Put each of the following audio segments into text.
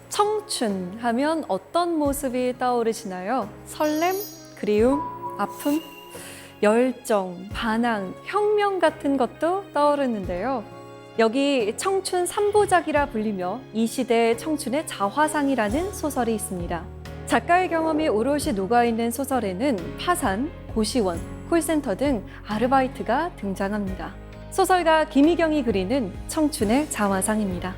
청춘 하면 어떤 모습이 떠오르시나요? 설렘, 그리움, 아픔, 열정, 반항, 혁명 같은 것도 떠오르는데요. 여기 청춘 3부작이라 불리며 이 시대의 청춘의 자화상이라는 소설이 있습니다. 작가의 경험이 오롯이 녹아있는 소설에는 파산, 고시원, 콜센터 등 아르바이트가 등장합니다. 소설가 김희경이 그리는 청춘의 자화상입니다.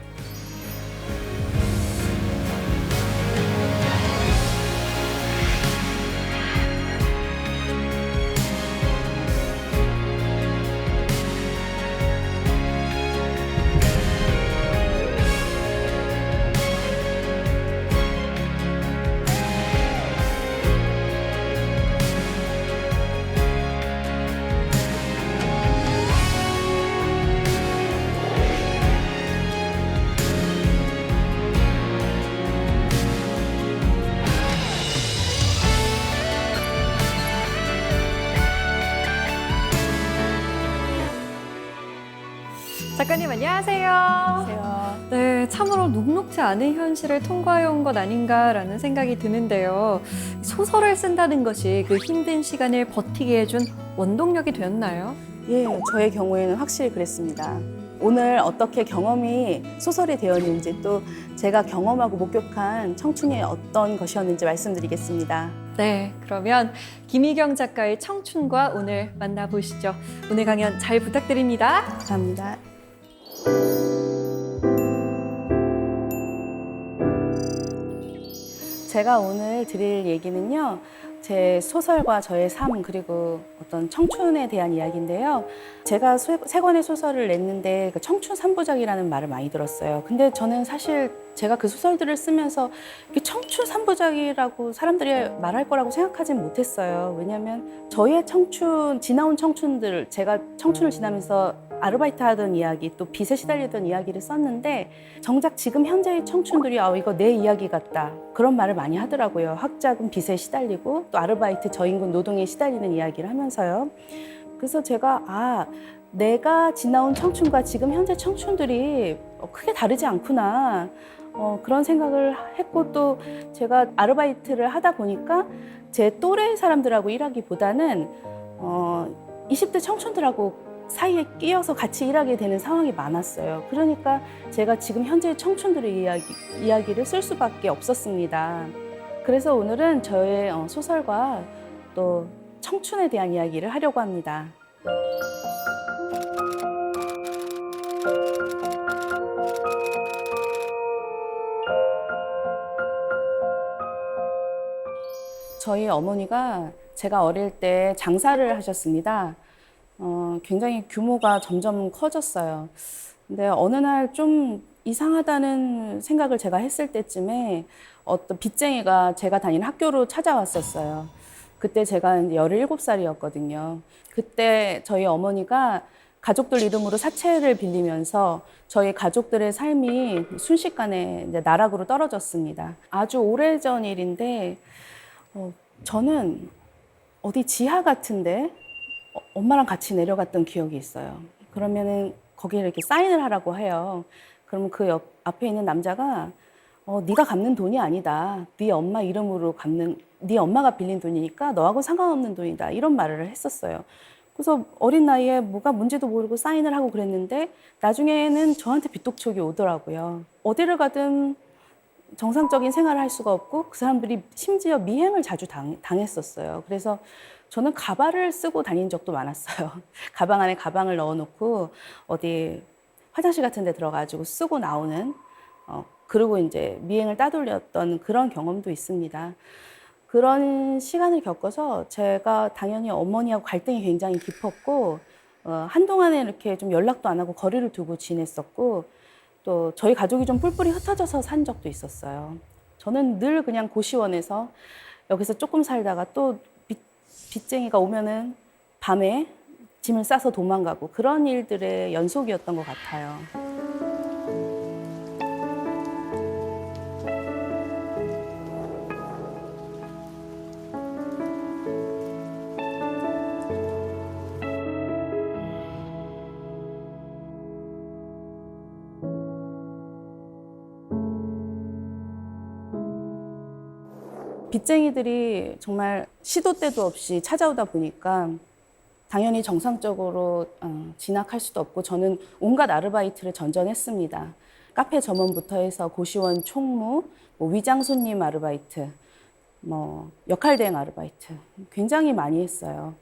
작가님 안녕하세요. 안녕하세요. 네, 참으로 녹록지 않은 현실을 통과해온 것 아닌가라는 생각이 드는데요. 소설을 쓴다는 것이 그 힘든 시간을 버티게 해준 원동력이 되었나요? 예, 저의 경우에는 확실히 그랬습니다. 오늘 어떻게 경험이 소설이 되었는지 또 제가 경험하고 목격한 청춘이 어떤 것이었는지 말씀드리겠습니다. 네, 그러면 김희경 작가의 청춘과 오늘 만나보시죠. 오늘 강연 잘 부탁드립니다. 감사합니다. 제가 오늘 드릴 얘기는요, 제 소설과 저의 삶 그리고 어떤 청춘에 대한 이야기인데요. 제가 세 권의 소설을 냈는데 그 청춘 3부작이라는 말을 많이 들었어요. 근데 저는 사실 제가 그 소설들을 쓰면서 이게 청춘 3부작이라고 사람들이 말할 거라고 생각하진 못했어요. 왜냐하면 저의 청춘, 지나온 청춘들, 제가 청춘을 지나면서 아르바이트 하던 이야기, 또 빚에 시달리던 이야기를 썼는데 정작 지금 현재의 청춘들이 이거 내 이야기 같다. 그런 말을 많이 하더라고요. 학자금 빚에 시달리고 또 아르바이트 저임금 노동에 시달리는 이야기를 하면서요. 그래서 제가 내가 지나온 청춘과 지금 현재 청춘들이 크게 다르지 않구나. 그런 생각을 했고 또 제가 아르바이트를 하다 보니까 제 또래 사람들하고 일하기보다는 20대 청춘들하고 사이에 끼어서 같이 일하게 되는 상황이 많았어요. 그러니까 제가 지금 현재 청춘들의 이야기를 쓸 수밖에 없었습니다. 그래서 오늘은 저의 소설과 또 청춘에 대한 이야기를 하려고 합니다. 저희 어머니가 제가 어릴 때 장사를 하셨습니다. 굉장히 규모가 점점 커졌어요. 근데 어느 날 좀 이상하다는 생각을 제가 했을 때쯤에 어떤 빚쟁이가 제가 다니는 학교로 찾아왔었어요. 그때 제가 17살이었거든요. 그때 저희 어머니가 가족들 이름으로 사채를 빌리면서 저희 가족들의 삶이 순식간에 이제 나락으로 떨어졌습니다. 아주 오래전 일인데 저는 어디 지하 같은데 엄마랑 같이 내려갔던 기억이 있어요. 그러면은 거기에 이렇게 사인을 하라고 해요. 그러면 그 앞에 있는 남자가 네가 갚는 돈이 아니다. 네 엄마 이름으로 네 엄마가 빌린 돈이니까 너하고 상관없는 돈이다. 이런 말을 했었어요. 그래서 어린 나이에 뭐가 뭔지도 모르고 사인을 하고 그랬는데 나중에는 저한테 빚독촉이 오더라고요. 어디를 가든 정상적인 생활을 할 수가 없고 그 사람들이 심지어 미행을 자주 당했었어요. 그래서 저는 가발을 쓰고 다닌 적도 많았어요. 가방 안에 가방을 넣어놓고 어디 화장실 같은 데 들어가지고 쓰고 나오는 그리고 이제 미행을 따돌렸던 그런 경험도 있습니다. 그런 시간을 겪어서 제가 당연히 어머니하고 갈등이 굉장히 깊었고 한동안에 이렇게 좀 연락도 안 하고 거리를 두고 지냈었고 또 저희 가족이 좀 뿔뿔이 흩어져서 산 적도 있었어요. 저는 늘 그냥 고시원에서 여기서 조금 살다가 또 빚쟁이가 오면은 밤에 짐을 싸서 도망가고 그런 일들의 연속이었던 것 같아요. 빚쟁이들이 정말 시도 때도 없이 찾아오다 보니까 당연히 정상적으로 진학할 수도 없고 저는 온갖 아르바이트를 전전했습니다. 카페 점원부터 해서 고시원 총무, 뭐 위장 손님 아르바이트, 뭐 역할 대행 아르바이트 굉장히 많이 했어요.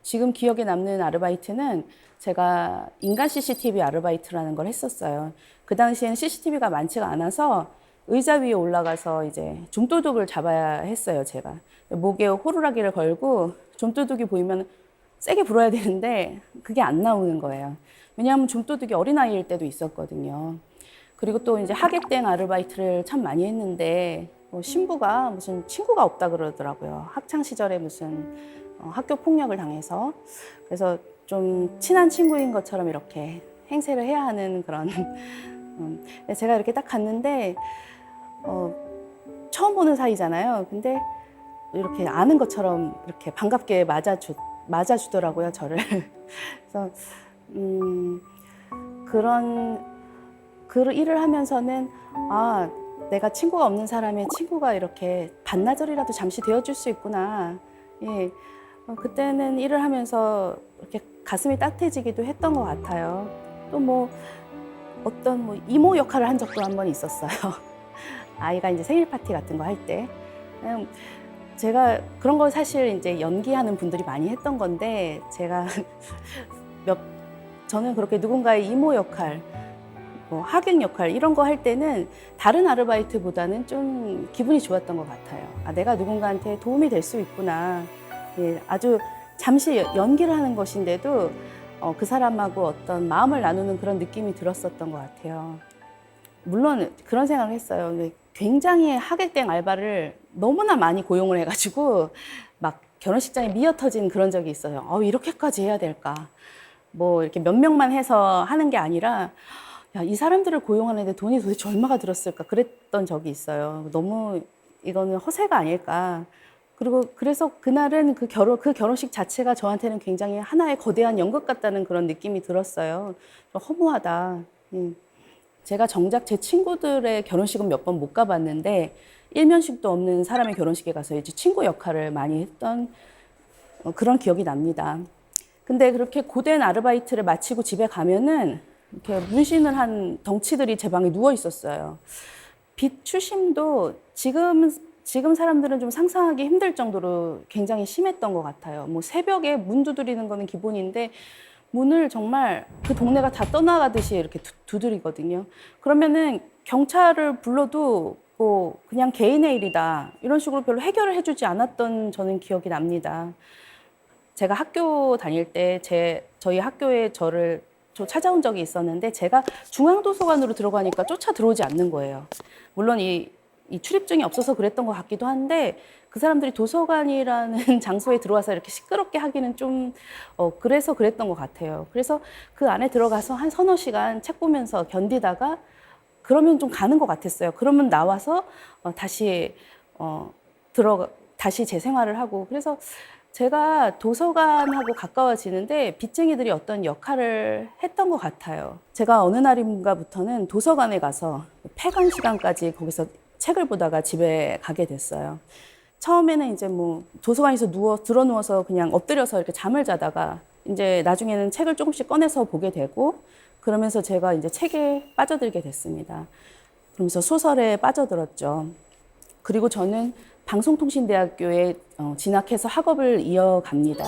지금 기억에 남는 아르바이트는 제가 인간 CCTV 아르바이트라는 걸 했었어요. 그 당시엔 CCTV가 많지가 않아서 의자 위에 올라가서 이제 좀도둑을 잡아야 했어요, 제가. 목에 호루라기를 걸고 좀도둑이 보이면 세게 불어야 되는데 그게 안 나오는 거예요. 왜냐하면 좀도둑이 어린아이일 때도 있었거든요. 그리고 또 이제 하객대행 아르바이트를 참 많이 했는데 신부가 무슨 친구가 없다 그러더라고요. 학창 시절에 무슨 학교 폭력을 당해서 그래서 좀 친한 친구인 것처럼 이렇게 행세를 해야 하는 그런 제가 이렇게 딱 갔는데 처음 보는 사이잖아요. 근데 이렇게 아는 것처럼 이렇게 반갑게 맞아주더라고요, 저를. 그래서 그런 그 일을 하면서는 아, 내가 친구가 없는 사람의 친구가 이렇게 반나절이라도 잠시 되어줄 수 있구나. 예, 그때는 일을 하면서 이렇게 가슴이 따뜻해지기도 했던 것 같아요. 또 뭐 어떤 뭐 이모 역할을 한 적도 한 번 있었어요. 아이가 이제 생일 파티 같은 거 할 때. 제가 그런 거 사실 이제 연기하는 분들이 많이 했던 건데 제가 저는 그렇게 누군가의 이모 역할, 뭐 하객 역할 이런 거 할 때는 다른 아르바이트보다는 좀 기분이 좋았던 것 같아요. 아, 내가 누군가한테 도움이 될 수 있구나. 예, 아주 잠시 연기를 하는 것인데도 그 사람하고 어떤 마음을 나누는 그런 느낌이 들었었던 것 같아요. 물론 그런 생각을 했어요. 굉장히 하객대행 알바를 너무나 많이 고용을 해가지고 막 결혼식장에 미어 터진 그런 적이 있어요. 이렇게까지 해야 될까? 뭐 이렇게 몇 명만 해서 하는 게 아니라 야, 이 사람들을 고용하는데 돈이 도대체 얼마가 들었을까? 그랬던 적이 있어요. 너무 이거는 허세가 아닐까? 그래서 그날은 그 결혼식 자체가 저한테는 굉장히 하나의 거대한 연극 같다는 그런 느낌이 들었어요. 좀 허무하다. 제가 정작 제 친구들의 결혼식은 몇 번 못 가봤는데 일면식도 없는 사람의 결혼식에 가서 이제 친구 역할을 많이 했던 그런 기억이 납니다. 근데 그렇게 고된 아르바이트를 마치고 집에 가면은 이렇게 문신을 한 덩치들이 제 방에 누워 있었어요. 빚 추심도 지금 사람들은 좀 상상하기 힘들 정도로 굉장히 심했던 것 같아요. 뭐 새벽에 문 두드리는 거는 기본인데 문을 정말 그 동네가 다 떠나가듯이 이렇게 두드리거든요. 그러면은 경찰을 불러도 뭐 그냥 개인의 일이다 이런 식으로 별로 해결을 해주지 않았던 저는 기억이 납니다. 제가 학교 다닐 때 저희 학교에 저를 찾아온 적이 있었는데 제가 중앙도서관으로 들어가니까 쫓아 들어오지 않는 거예요. 물론 이 출입증이 없어서 그랬던 것 같기도 한데 그 사람들이 도서관이라는 장소에 들어와서 이렇게 시끄럽게 하기는 좀 그래서 그랬던 것 같아요. 그래서 그 안에 들어가서 한 서너 시간 책 보면서 견디다가 그러면 좀 가는 것 같았어요. 그러면 나와서 다시 제 생활을 하고 그래서 제가 도서관하고 가까워지는데 빚쟁이들이 어떤 역할을 했던 것 같아요. 제가 어느 날인가부터는 도서관에 가서 폐관 시간까지 거기서 책을 보다가 집에 가게 됐어요. 처음에는 이제 뭐 도서관에서 드러 누워서 그냥 엎드려서 이렇게 잠을 자다가 이제 나중에는 책을 조금씩 꺼내서 보게 되고 그러면서 제가 이제 책에 빠져들게 됐습니다. 그러면서 소설에 빠져들었죠. 그리고 저는 방송통신대학교에 진학해서 학업을 이어갑니다.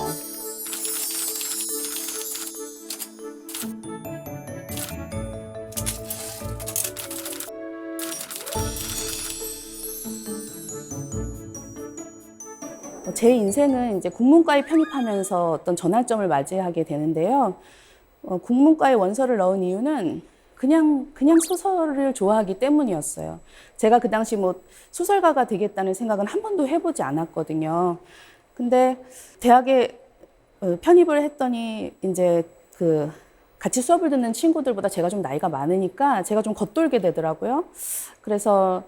제 인생은 이제 국문과에 편입하면서 어떤 전환점을 맞이하게 되는데요. 국문과에 원서를 넣은 이유는 그냥 소설을 좋아하기 때문이었어요. 제가 그 당시 뭐 소설가가 되겠다는 생각은 한 번도 해보지 않았거든요. 근데 대학에 편입을 했더니 이제 같이 수업을 듣는 친구들보다 제가 좀 나이가 많으니까 제가 좀 겉돌게 되더라고요. 그래서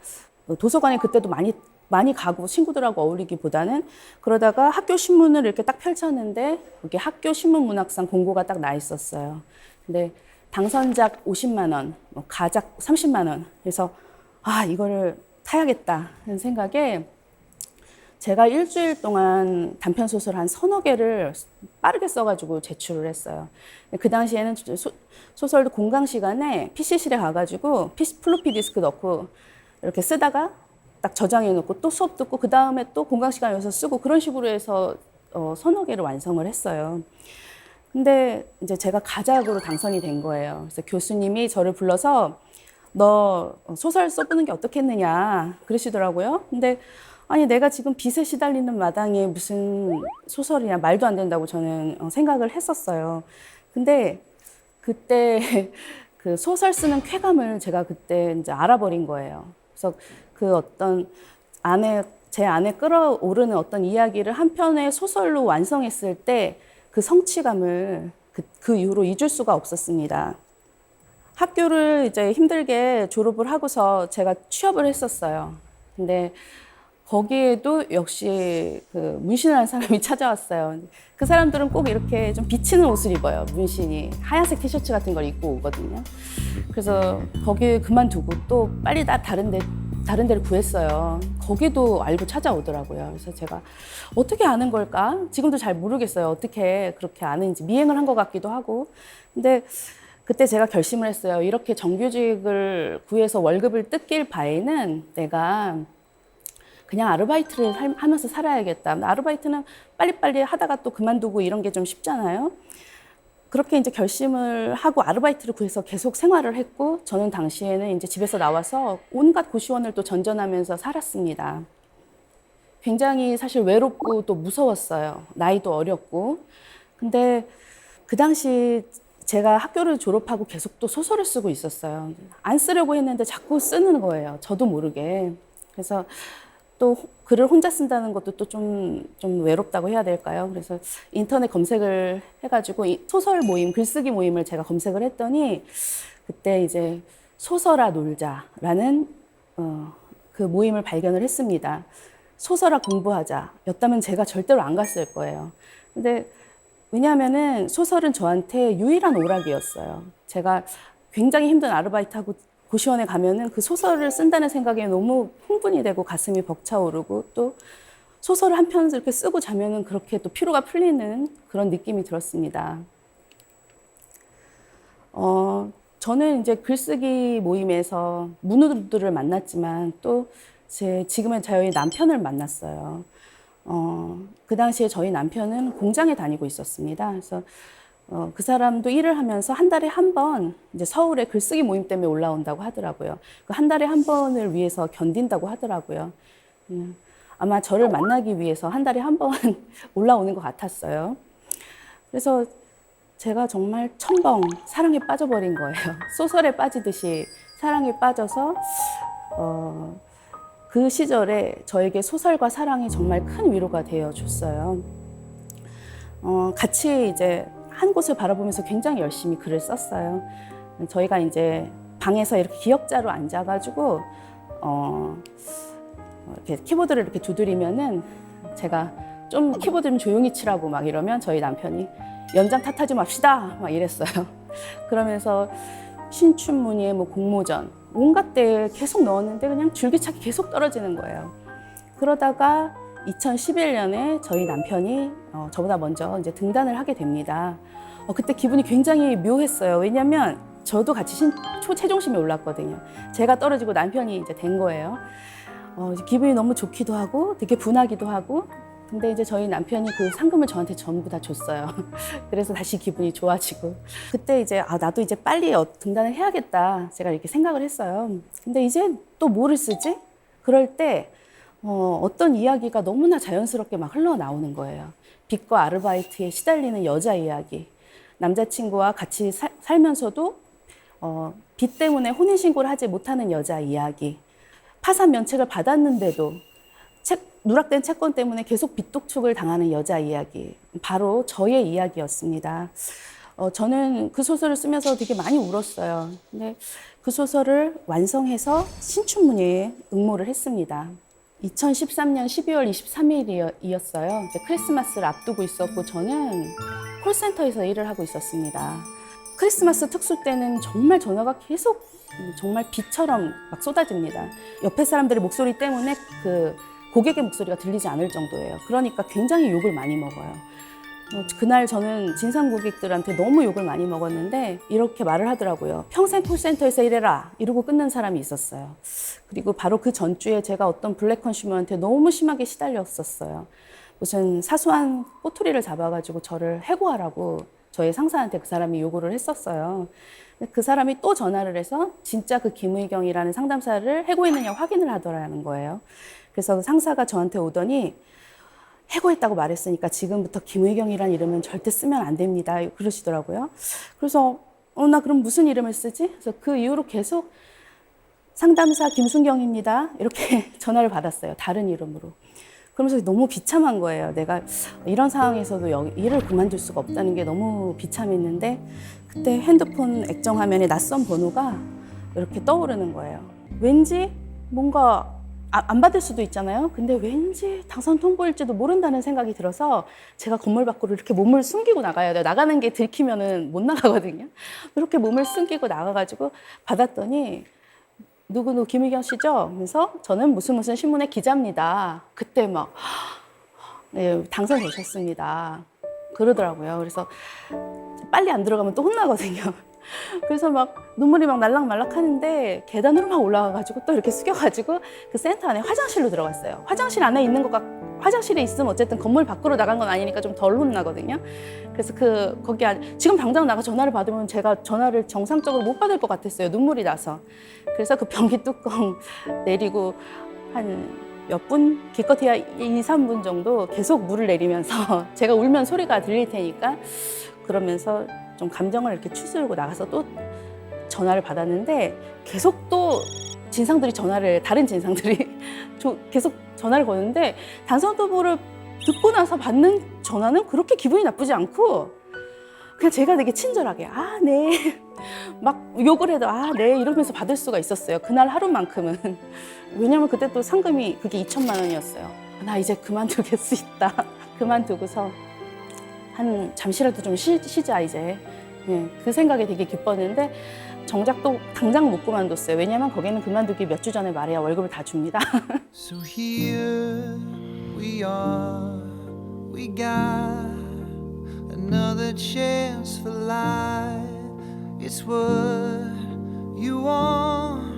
도서관에 그때도 많이 가고 친구들하고 어울리기보다는 그러다가 학교 신문을 이렇게 딱 펼쳤는데 여기 학교 신문 문학상 공고가 딱 나 있었어요. 근데 당선작 50만 원, 가작 30만 원. 그래서 이거를 타야겠다 하는 생각에 제가 일주일 동안 단편 소설 한 서너 개를 빠르게 써가지고 제출을 했어요. 그 당시에는 소설도 공강 시간에 PC실에 가가지고 플로피 디스크 넣고 이렇게 쓰다가 딱 저장해 놓고 또 수업 듣고 그 다음에 또 공강 시간에 와서 쓰고 그런 식으로 해서 서너 개를 완성을 했어요. 근데 이제 제가 가작으로 당선이 된 거예요. 그래서 교수님이 저를 불러서 너 소설 써보는 게 어떻겠느냐 그러시더라고요. 근데 아니 내가 지금 빚에 시달리는 마당에 무슨 소설이냐 말도 안 된다고 저는 생각을 했었어요. 근데 그때 그 소설 쓰는 쾌감을 제가 그때 이제 알아버린 거예요. 그래서 그 어떤 제 안에 끌어오르는 어떤 이야기를 한 편의 소설로 완성했을 때 그 성취감을 그 이후로 잊을 수가 없었습니다. 학교를 이제 힘들게 졸업을 하고서 제가 취업을 했었어요. 근데 거기에도 역시 그 문신을 한 사람이 찾아왔어요. 그 사람들은 꼭 이렇게 좀 비치는 옷을 입어요. 문신이 하얀색 티셔츠 같은 걸 입고 오거든요. 그래서 거기 그만두고 또 빨리 다른 데를 구했어요. 거기도 알고 찾아오더라고요. 그래서 제가 어떻게 아는 걸까? 지금도 잘 모르겠어요. 어떻게 그렇게 아는지 미행을 한 것 같기도 하고. 근데 그때 제가 결심을 했어요. 이렇게 정규직을 구해서 월급을 뜯길 바에는 내가 그냥 아르바이트를 하면서 살아야겠다. 아르바이트는 빨리빨리 하다가 또 그만두고 이런 게 좀 쉽잖아요. 그렇게 이제 결심을 하고 아르바이트를 구해서 계속 생활을 했고, 저는 당시에는 이제 집에서 나와서 온갖 고시원을 또 전전하면서 살았습니다. 굉장히 사실 외롭고 또 무서웠어요. 나이도 어렸고. 근데 그 당시 제가 학교를 졸업하고 계속 또 소설을 쓰고 있었어요. 안 쓰려고 했는데 자꾸 쓰는 거예요. 저도 모르게. 그래서 또 글을 혼자 쓴다는 것도 또 좀 외롭다고 해야 될까요? 그래서 인터넷 검색을 해가지고 소설 모임, 글쓰기 모임을 제가 검색을 했더니 그때 이제 소설아 놀자라는 그 모임을 발견을 했습니다. 소설아 공부하자 였다면 제가 절대로 안 갔을 거예요. 근데 왜냐하면은 소설은 저한테 유일한 오락이었어요. 제가 굉장히 힘든 아르바이트하고 고시원에 가면은 그 소설을 쓴다는 생각에 너무 흥분이 되고 가슴이 벅차오르고 또 소설을 한 편 이렇게 쓰고 자면은 그렇게 또 피로가 풀리는 그런 느낌이 들었습니다. 저는 이제 글쓰기 모임에서 문우들을 만났지만 또 지금의 저희 남편을 만났어요. 그 당시에 저희 남편은 공장에 다니고 있었습니다. 그래서 그 사람도 일을 하면서 한 달에 한 번 이제 서울에 글쓰기 모임 때문에 올라온다고 하더라고요. 그 한 달에 한 번을 위해서 견딘다고 하더라고요. 아마 저를 만나기 위해서 한 달에 한 번 올라오는 것 같았어요. 그래서 제가 정말 첨벙 사랑에 빠져버린 거예요. 소설에 빠지듯이 사랑에 빠져서 그 시절에 저에게 소설과 사랑이 정말 큰 위로가 되어줬어요. 같이 이제 한 곳을 바라보면서 굉장히 열심히 글을 썼어요. 저희가 이제 방에서 이렇게 기역자로 앉아가지고 이렇게 키보드를 이렇게 두드리면은 제가 좀 키보드 좀 조용히 치라고 막 이러면 저희 남편이 연장 탓하지 맙시다 막 이랬어요. 그러면서 신춘문예, 뭐 공모전 온갖 데 계속 넣었는데 그냥 줄기차게 계속 떨어지는 거예요. 그러다가 2011년에 저희 남편이 저보다 먼저 이제 등단을 하게 됩니다. 그때 기분이 굉장히 묘했어요. 왜냐하면 저도 같이 최종심에 올랐거든요. 제가 떨어지고 남편이 이제 된 거예요. 기분이 너무 좋기도 하고 되게 분하기도 하고. 근데 이제 저희 남편이 그 상금을 저한테 전부 다 줬어요. 그래서 다시 기분이 좋아지고. 그때 이제 나도 이제 빨리 등단을 해야겠다. 제가 이렇게 생각을 했어요. 근데 이제 또 뭐를 쓰지? 그럴 때 어떤 이야기가 너무나 자연스럽게 막 흘러나오는 거예요. 빚과 아르바이트에 시달리는 여자 이야기. 남자친구와 같이 살면서도 빚 때문에 혼인신고를 하지 못하는 여자 이야기. 파산 면책을 받았는데도 누락된 채권 때문에 계속 빚독촉을 당하는 여자 이야기. 바로 저의 이야기였습니다. 저는 그 소설을 쓰면서 되게 많이 울었어요. 근데 그 소설을 완성해서 신춘문예에 응모를 했습니다. 2013년 12월 23일이었어요. 이제 크리스마스를 앞두고 있었고 저는 콜센터에서 일을 하고 있었습니다. 크리스마스 특수 때는 정말 전화가 계속 정말 비처럼 막 쏟아집니다. 옆에 사람들의 목소리 때문에 그 고객의 목소리가 들리지 않을 정도예요. 그러니까 굉장히 욕을 많이 먹어요. 그날 저는 진상 고객들한테 너무 욕을 많이 먹었는데 이렇게 말을 하더라고요. 평생 콜센터에서 일해라 이러고 끊는 사람이 있었어요. 그리고 바로 그 전주에 제가 어떤 블랙 컨슈머한테 너무 심하게 시달렸었어요. 무슨 사소한 꼬투리를 잡아가지고 저를 해고하라고 저희 상사한테 그 사람이 요구를 했었어요. 그 사람이 또 전화를 해서 진짜 그 김의경이라는 상담사를 해고했느냐 확인을 하더라는 거예요. 그래서 그 상사가 저한테 오더니 해고했다고 말했으니까 지금부터 김의경이라는 이름은 절대 쓰면 안 됩니다. 그러시더라고요. 그래서 나 그럼 무슨 이름을 쓰지? 그래서 그 이후로 계속 상담사 김순경입니다. 이렇게 전화를 받았어요. 다른 이름으로. 그러면서 너무 비참한 거예요. 내가 이런 상황에서도 일을 그만둘 수가 없다는 게 너무 비참했는데 그때 핸드폰 액정 화면에 낯선 번호가 이렇게 떠오르는 거예요. 왠지 뭔가 안 받을 수도 있잖아요. 근데 왠지 당선 통보일지도 모른다는 생각이 들어서 제가 건물 밖으로 이렇게 몸을 숨기고 나가야 돼요. 나가는 게 들키면은 못 나가거든요. 이렇게 몸을 숨기고 나가가지고 받았더니 누구 김의경 씨죠? 그래서 저는 무슨 신문의 기자입니다. 그때 막 네, 당선되셨습니다. 그러더라고요. 그래서 빨리 안 들어가면 또 혼나거든요. 그래서 막 눈물이 막 날락말락 하는데 계단으로 막 올라가가지고 또 이렇게 숙여가지고 그 센터 안에 화장실로 들어갔어요. 화장실 안에 있는 거가 화장실에 있으면 어쨌든 건물 밖으로 나간 건 아니니까 좀 덜 혼나거든요. 그래서 거기 지금 당장 나가 전화를 받으면 제가 전화를 정상적으로 못 받을 것 같았어요. 눈물이 나서. 그래서 그 변기 뚜껑 내리고 한 몇 분, 기껏해야 2, 3분 정도 계속 물을 내리면서 제가 울면 소리가 들릴 테니까 그러면서 좀 감정을 이렇게 추스르고 나가서 또 전화를 받았는데 계속 또 다른 진상들이 계속 전화를 거는데 당선 후보를 듣고 나서 받는 전화는 그렇게 기분이 나쁘지 않고 그냥 제가 되게 친절하게 네. 막 욕을 해도 네 이러면서 받을 수가 있었어요. 그날 하루만큼은. 왜냐면 그때 또 상금이 그게 2천만 원이었어요. 나 이제 그만두겠 수 있다. 그만두고서 잠시라도 좀 쉬자 이제. 네, 그 생각에 되게 기뻤는데 정작 또 당장 못 그만뒀어요. 왜냐면 거기는 그만두기 몇 주 전에 말해야 월급을 다 줍니다. So here we are, we got another chance for life. It's what you want,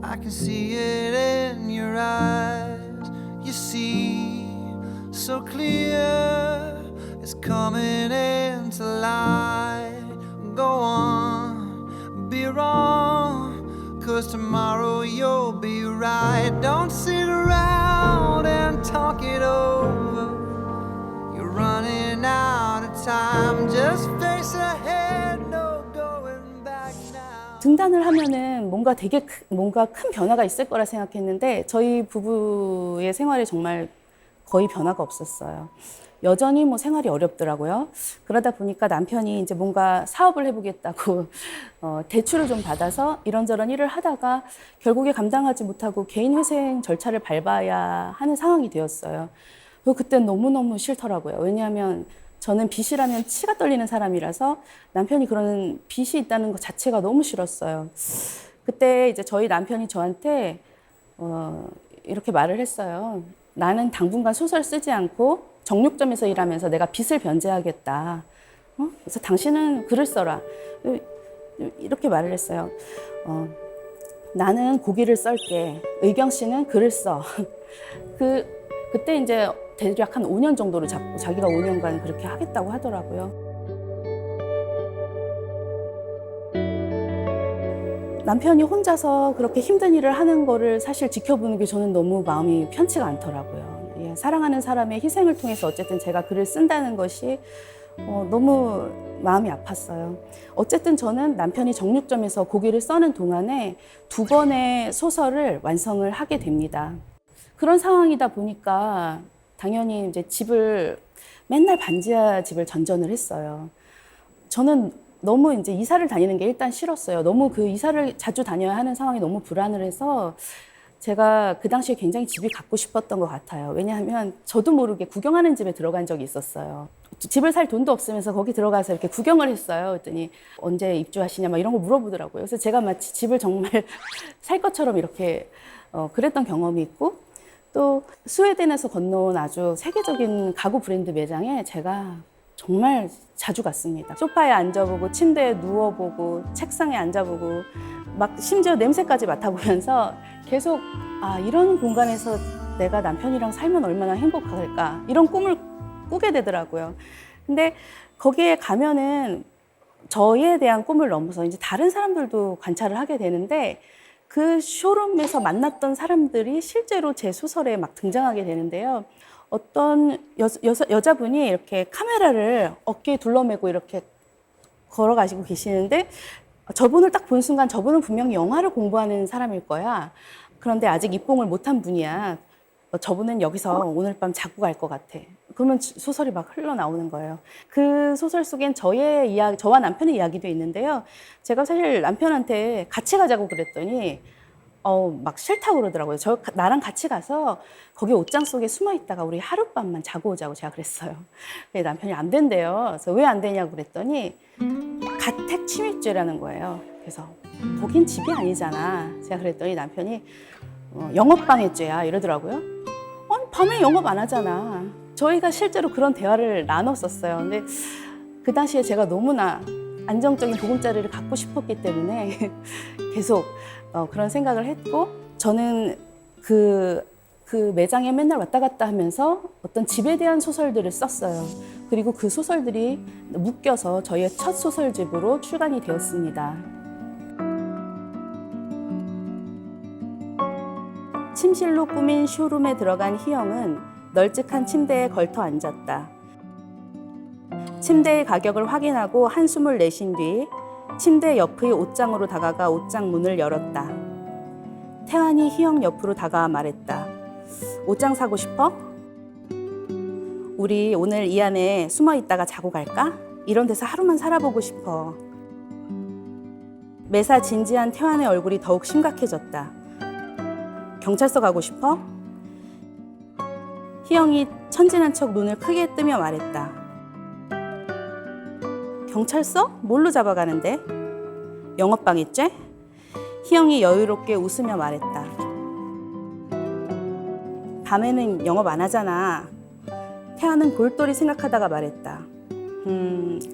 I can see it in your eyes. You see so clear, it's coming into light. Go on, be wrong, 'cause tomorrow you'll be right. Don't sit around and talk it over, you're running out of time. Just face ahead, no going back now. 등단을 하면은 뭔가 큰 변화가 있을 거라 생각했는데 저희 부부의 생활에 정말 거의 변화가 없었어요. 여전히 생활이 어렵더라고요. 그러다 보니까 남편이 이제 뭔가 사업을 해보겠다고 대출을 좀 받아서 이런저런 일을 하다가 결국에 감당하지 못하고 개인회생 절차를 밟아야 하는 상황이 되었어요. 그때 너무너무 싫더라고요. 왜냐하면 저는 빚이라면 치가 떨리는 사람이라서 남편이 그런 빚이 있다는 것 자체가 너무 싫었어요. 그때 이제 저희 남편이 저한테 이렇게 말을 했어요. 나는 당분간 소설 쓰지 않고 정육점에서 일하면서 내가 빚을 변제하겠다. 그래서 당신은 글을 써라. 이렇게 말을 했어요. 나는 고기를 썰게. 의경 씨는 글을 써. 그때 이제 대략 한 5년 정도를 잡고 자기가 5년간 그렇게 하겠다고 하더라고요. 남편이 혼자서 그렇게 힘든 일을 하는 거를 사실 지켜보는 게 저는 너무 마음이 편치가 않더라고요. 사랑하는 사람의 희생을 통해서 어쨌든 제가 글을 쓴다는 것이 너무 마음이 아팠어요. 어쨌든 저는 남편이 정육점에서 고기를 써는 동안에 2권의 소설을 완성을 하게 됩니다. 그런 상황이다 보니까 당연히 이제 맨날 반지하 집을 전전을 했어요. 저는 너무 이제 이사를 다니는 게 일단 싫었어요. 너무 그 이사를 자주 다녀야 하는 상황이 너무 불안을 해서 제가 그 당시에 굉장히 집이 갖고 싶었던 것 같아요. 왜냐하면 저도 모르게 구경하는 집에 들어간 적이 있었어요. 집을 살 돈도 없으면서 거기 들어가서 이렇게 구경을 했어요. 그랬더니 언제 입주하시냐 막 이런 거 물어보더라고요. 그래서 제가 마치 집을 정말 살 것처럼 이렇게 그랬던 경험이 있고 또 스웨덴에서 건너온 아주 세계적인 가구 브랜드 매장에 제가 정말 자주 갔습니다. 소파에 앉아보고 침대에 누워보고 책상에 앉아보고 막 심지어 냄새까지 맡아보면서 계속 이런 공간에서 내가 남편이랑 살면 얼마나 행복할까 이런 꿈을 꾸게 되더라고요. 근데 거기에 가면은 저에 대한 꿈을 넘어서 이제 다른 사람들도 관찰을 하게 되는데 그 쇼룸에서 만났던 사람들이 실제로 제 소설에 막 등장하게 되는데요. 어떤 여자분이 이렇게 카메라를 어깨에 둘러매고 이렇게 걸어가시고 계시는데 저분을 딱 본 순간 저분은 분명히 영화를 공부하는 사람일 거야. 그런데 아직 입봉을 못한 분이야. 저분은 여기서 오늘 밤 자고 갈 것 같아. 그러면 소설이 막 흘러나오는 거예요. 그 소설 속엔 저의 이야기, 저와 남편의 이야기도 있는데요. 제가 사실 남편한테 같이 가자고 그랬더니 막 싫다고 그러더라고요. 나랑 같이 가서 거기 옷장 속에 숨어 있다가 우리 하룻밤만 자고 오자고 제가 그랬어요. 남편이 안 된대요. 그래서 왜 안 되냐고 그랬더니 가택 침입죄라는 거예요. 그래서 거긴 집이 아니잖아. 제가 그랬더니 남편이 영업방해죄야 이러더라고요. 아니 밤에 영업 안 하잖아. 저희가 실제로 그런 대화를 나눴었어요. 근데 그 당시에 제가 너무나 안정적인 보금자리를 갖고 싶었기 때문에 계속 그런 생각을 했고 저는 그 매장에 맨날 왔다 갔다 하면서 어떤 집에 대한 소설들을 썼어요. 그리고 그 소설들이 묶여서 저희의 첫 소설집으로 출간이 되었습니다. 침실로 꾸민 쇼룸에 들어간 희영은 널찍한 침대에 걸터 앉았다. 침대의 가격을 확인하고 한숨을 내쉰 뒤 침대 옆의 옷장으로 다가가 옷장 문을 열었다. 태환이 희영 옆으로 다가와 말했다. 옷장 사고 싶어? 우리 오늘 이 안에 숨어 있다가 자고 갈까? 이런 데서 하루만 살아보고 싶어. 매사 진지한 태환의 얼굴이 더욱 심각해졌다. 경찰서 가고 싶어? 희영이 천진한 척 눈을 크게 뜨며 말했다. 경찰서? 뭘로 잡아가는데? 영업방해죄? 희영이 여유롭게 웃으며 말했다. 밤에는 영업 안 하잖아. 태아는 볼돌이 생각하다가 말했다.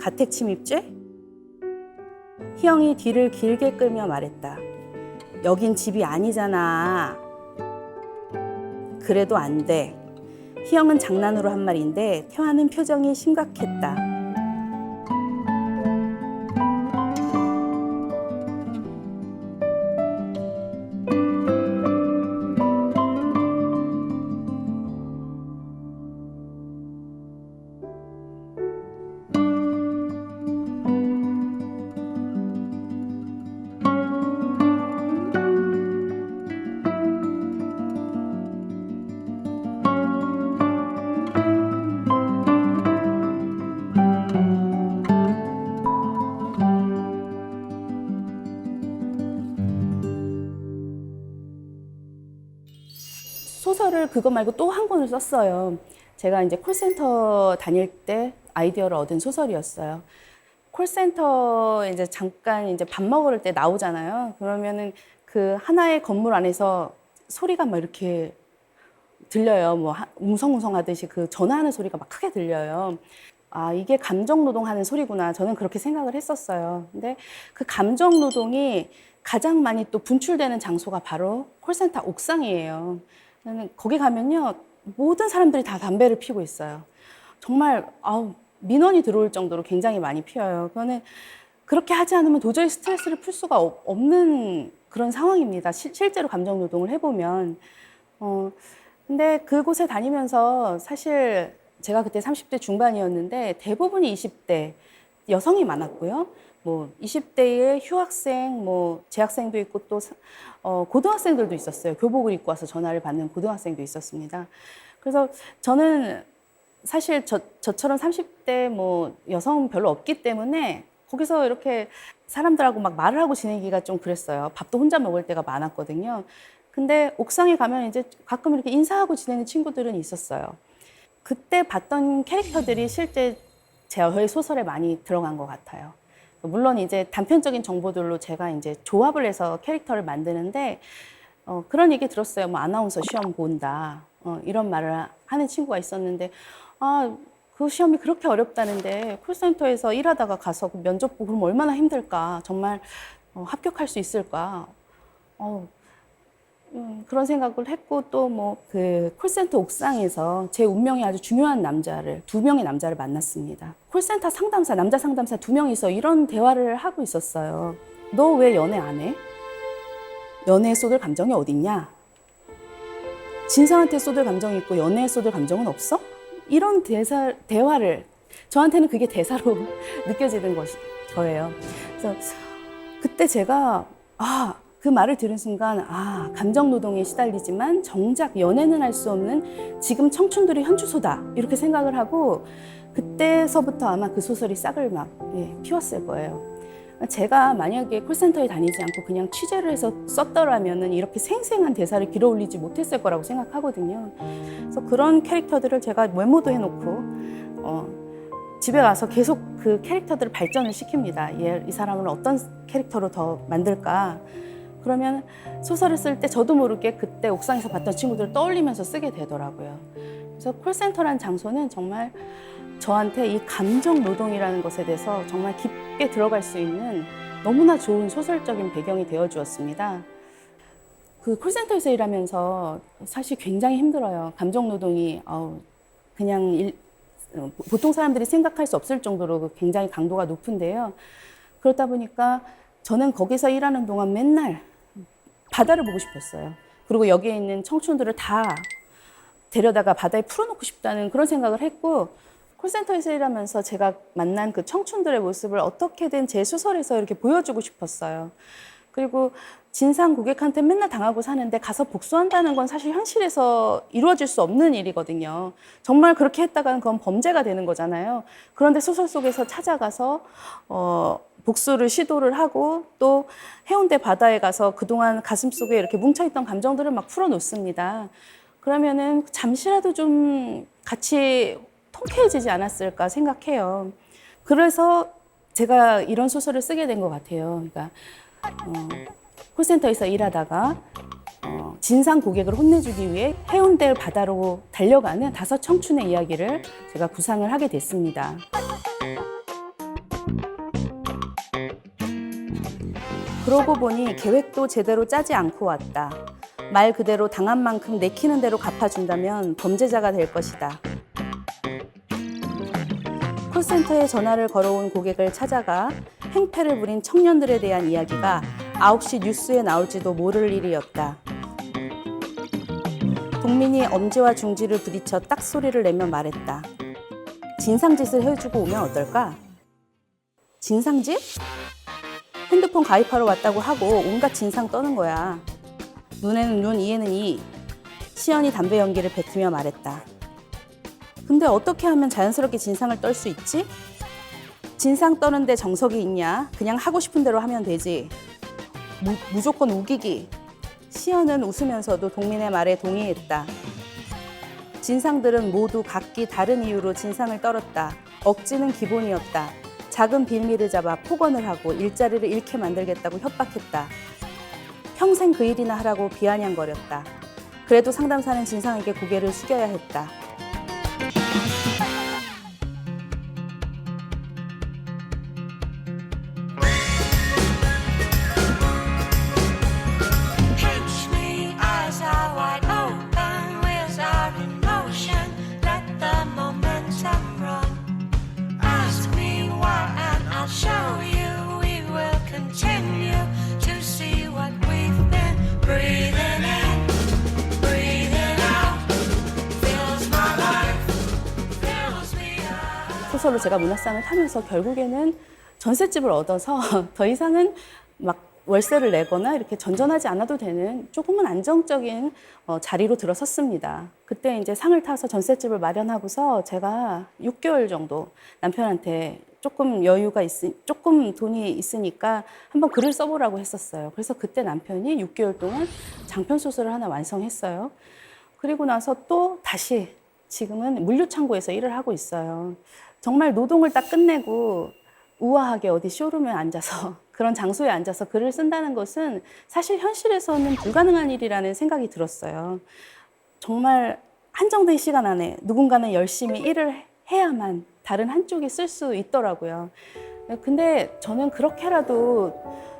가택침입죄? 희영이 뒤를 길게 끌며 말했다. 여긴 집이 아니잖아. 그래도 안 돼. 희영은 장난으로 한 말인데 태화는 표정이 심각했다. 소설을 그거 말고 또 한 권을 썼어요. 제가 이제 콜센터 다닐 때 아이디어를 얻은 소설이었어요. 콜센터 이제 잠깐 이제 밥 먹을 때 나오잖아요. 그러면은 그 하나의 건물 안에서 소리가 막 이렇게 들려요. 뭐 웅성웅성 하듯이 그 전화하는 소리가 막 크게 들려요. 아, 이게 감정 노동하는 소리구나. 저는 그렇게 생각을 했었어요. 근데 그 감정 노동이 가장 많이 또 분출되는 장소가 바로 콜센터 옥상이에요. 거기 가면요, 모든 사람들이 다 담배를 피우고 있어요. 정말 민원이 들어올 정도로 굉장히 많이 피워요. 그거는 그렇게 하지 않으면 도저히 스트레스를 풀 수가 없는 그런 상황입니다. 실제로 감정 노동을 해보면. 근데 그곳에 다니면서 사실 제가 그때 30대 중반이었는데 대부분이 20대 여성이 많았고요. 뭐 20대의 휴학생, 뭐 재학생도 있고 또 고등학생들도 있었어요. 교복을 입고 와서 전화를 받는 고등학생도 있었습니다. 그래서 저는 사실 저처럼 30대 뭐 여성 별로 없기 때문에 거기서 이렇게 사람들하고 막 말을 하고 지내기가 좀 그랬어요. 밥도 혼자 먹을 때가 많았거든요. 근데 옥상에 가면 이제 가끔 이렇게 인사하고 지내는 친구들은 있었어요. 그때 봤던 캐릭터들이 실제 저의 소설에 많이 들어간 것 같아요. 물론 이제 단편적인 정보들로 제가 이제 조합을 해서 캐릭터를 만드는데 그런 얘기 들었어요. 뭐 아나운서 시험 본다. 이런 말을 하는 친구가 있었는데, 그 시험이 그렇게 어렵다는데 콜센터에서 일하다가 가서 그 면접 보고 그럼 얼마나 힘들까? 정말 합격할 수 있을까? 그런 생각을 했고 또 뭐 그 콜센터 옥상에서 제 운명에 아주 중요한 남자를, 2명의 남자를 만났습니다. 콜센터 상담사, 남자 상담사 2명이서 이런 대화를 하고 있었어요. 너 왜 연애 안 해? 연애에 쏟을 감정이 어딨냐? 진상한테 쏟을 감정이 있고 연애에 쏟을 감정은 없어? 이런 대화를 저한테는 그게 대사로 느껴지는 거예요. 그래서 그때 제가 그 말을 들은 순간 감정 노동에 시달리지만 정작 연애는 할 수 없는 지금 청춘들의 현주소다 이렇게 생각을 하고 그때서부터 아마 그 소설이 싹을 막 피웠을 거예요. 제가 만약에 콜센터에 다니지 않고 그냥 취재를 해서 썼더라면은 이렇게 생생한 대사를 길어 올리지 못했을 거라고 생각하거든요. 그래서 그런 캐릭터들을 제가 메모도 해놓고 집에 가서 계속 그 캐릭터들을 발전을 시킵니다. 이 사람을 어떤 캐릭터로 더 만들까? 그러면 소설을 쓸 때 저도 모르게 그때 옥상에서 봤던 친구들을 떠올리면서 쓰게 되더라고요. 그래서 콜센터란 장소는 정말 저한테 이 감정 노동이라는 것에 대해서 정말 깊게 들어갈 수 있는 너무나 좋은 소설적인 배경이 되어 주었습니다. 그 콜센터에서 일하면서 사실 굉장히 힘들어요. 감정 노동이 그냥 보통 사람들이 생각할 수 없을 정도로 굉장히 강도가 높은데요. 그렇다 보니까 저는 거기서 일하는 동안 맨날 바다를 보고 싶었어요. 그리고 여기에 있는 청춘들을 다 데려다가 바다에 풀어놓고 싶다는 그런 생각을 했고 콜센터에서 일하면서 제가 만난 그 청춘들의 모습을 어떻게든 제 소설에서 이렇게 보여주고 싶었어요. 그리고 진상 고객한테 맨날 당하고 사는데 가서 복수한다는 건 사실 현실에서 이루어질 수 없는 일이거든요. 정말 그렇게 했다가는 그건 범죄가 되는 거잖아요. 그런데 소설 속에서 찾아가서 복수를 시도를 하고 또 해운대 바다에 가서 그동안 가슴속에 이렇게 뭉쳐있던 감정들을 막 풀어놓습니다. 그러면은 잠시라도 좀 같이 통쾌해지지 않았을까 생각해요. 그래서 제가 이런 소설을 쓰게 된 것 같아요. 그러니까 콜센터에서 일하다가 진상 고객을 혼내주기 위해 해운대 바다로 달려가는 5 청춘의 이야기를 제가 구상을 하게 됐습니다. 그러고 보니 계획도 제대로 짜지 않고 왔다. 말 그대로 당한 만큼 내키는 대로 갚아준다면 범죄자가 될 것이다. 콜센터에 전화를 걸어온 고객을 찾아가 행패를 부린 청년들에 대한 이야기가 9시 뉴스에 나올지도 모를 일이었다. 동민이 엄지와 중지를 부딪혀 딱 소리를 내며 말했다. 진상짓을 해주고 오면 어떨까? 진상짓? 핸드폰 가입하러 왔다고 하고 온갖 진상 떠는 거야. 눈에는 눈, 이에는 이. 시연이 담배 연기를 뱉으며 말했다. 근데 어떻게 하면 자연스럽게 진상을 떨 수 있지? 진상 떠는데 정석이 있냐? 그냥 하고 싶은 대로 하면 되지. 무조건 우기기. 시연은 웃으면서도 동민의 말에 동의했다. 진상들은 모두 각기 다른 이유로 진상을 떨었다. 억지는 기본이었다. 작은 빌미를 잡아 폭언을 하고 일자리를 잃게 만들겠다고 협박했다. 평생 그 일이나 하라고 비아냥거렸다. 그래도 상담사는 진상에게 고개를 숙여야 했다. 소설로 제가 문학상을 타면서 결국에는 전셋집을 얻어서 더 이상은 막 월세를 내거나 이렇게 전전하지 않아도 되는 조금은 안정적인 자리로 들어섰습니다. 그때 이제 상을 타서 전셋집을 마련하고서 제가 6개월 정도 남편한테 조금 조금 돈이 있으니까 한번 글을 써보라고 했었어요. 그래서 그때 남편이 6개월 동안 장편 소설을 하나 완성했어요. 그리고 나서 또 다시 지금은 물류창고에서 일을 하고 있어요. 정말 노동을 딱 끝내고 우아하게 어디 쇼룸에 앉아서 그런 장소에 앉아서 글을 쓴다는 것은 사실 현실에서는 불가능한 일이라는 생각이 들었어요. 정말 한정된 시간 안에 누군가는 열심히 일을 해야만 다른 한쪽이 쓸 수 있더라고요. 근데 저는 그렇게라도